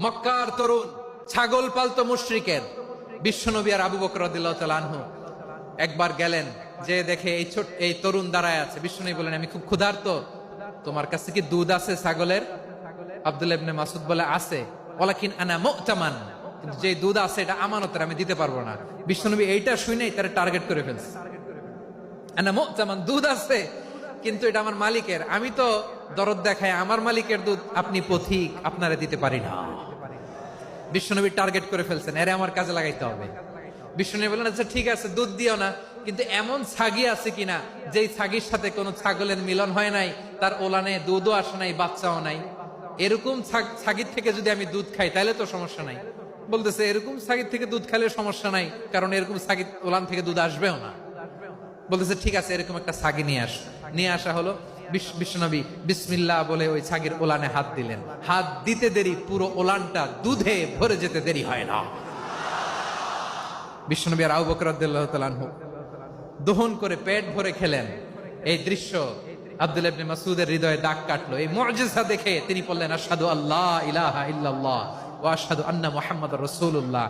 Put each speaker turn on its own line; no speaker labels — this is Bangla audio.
মক্কার তরুণ ছাগল পালতো মুশরিকের বিশ্বনবী আর আবু বকর রাদিয়াল্লাহু তাআলা আনহু একবার গেলেন, যে দেখে এই তরুণ দাঁড়ায় আছে। বিশ্বনবী বলেন, আমি খুব ক্ষুধার্ত, তোমার কাছে কি দুধ আছে ছাগলের? আব্দুল্লাহ ইবনে মাসউদ বলে, আছে। ওয়ালাকিন আনা মুতামান, কিন্তু যে দুধ আছে এটা আমানতের, আমি দিতে পারবো না। বিশ্বনবী এইটা শুনেই তার টার্গেট করে ফেলছে। আনা মুতামান, দুধ আছে কিন্তু এটা আমার মালিকের, আমি তো দরদ দেখায় আমার মালিকের দুধ আপনি পথিক, আপনারে দিতে পারি না। বিশ্বনবী টার্গেট করে ফেলছেন, এরে আমার কাজে লাগাইতে হবে। বিশ্বনবী বললেন, আচ্ছা ঠিক আছে, দুধ দিও না, কিন্তু এমন ছাগি আছে কিনা যেই ছাগির সাথে কোনো ছাগলের মিলন হয় নাই, তার ওলানে দুধও আসে নাই, বাচ্চাও নাই, এরকম ছাগির থেকে যদি আমি দুধ খাই তাহলে তো সমস্যা নাই। বলতেছে, এরকম ছাগির থেকে দুধ খাইলে সমস্যা নাই, কারণ এরকম ছাগির ওলান থেকে দুধ আসবেও না। বলতেছে, ঠিক আছে, এরকম একটা ছাগি নিয়ে আসা হলো। বিশ্বনবী বিসমিল্লাহ বলে ওই ছাগির ওলানে হাত দিলেন। হাত দিতে দেরি, পুরো ওলানটা দুধে ভরে যেতে দেরি হয় না। বিশ্বনবী আর আবু বকর রাদিয়াল্লাহু তাআলা আনহু দহন করে পেট ভরে খেলেন। এই দৃশ্য আব্দুল্লাহ ইবনে মাসউদের হৃদয়ে দাগ কাটলো। এই মুআজিজা দেখে তিনি বললেন, আশহাদু আল্লা ইলাহা ইল্লাল্লাহ ওয়া আশহাদু আন্না মুহাম্মাদুর রাসূলুল্লাহ।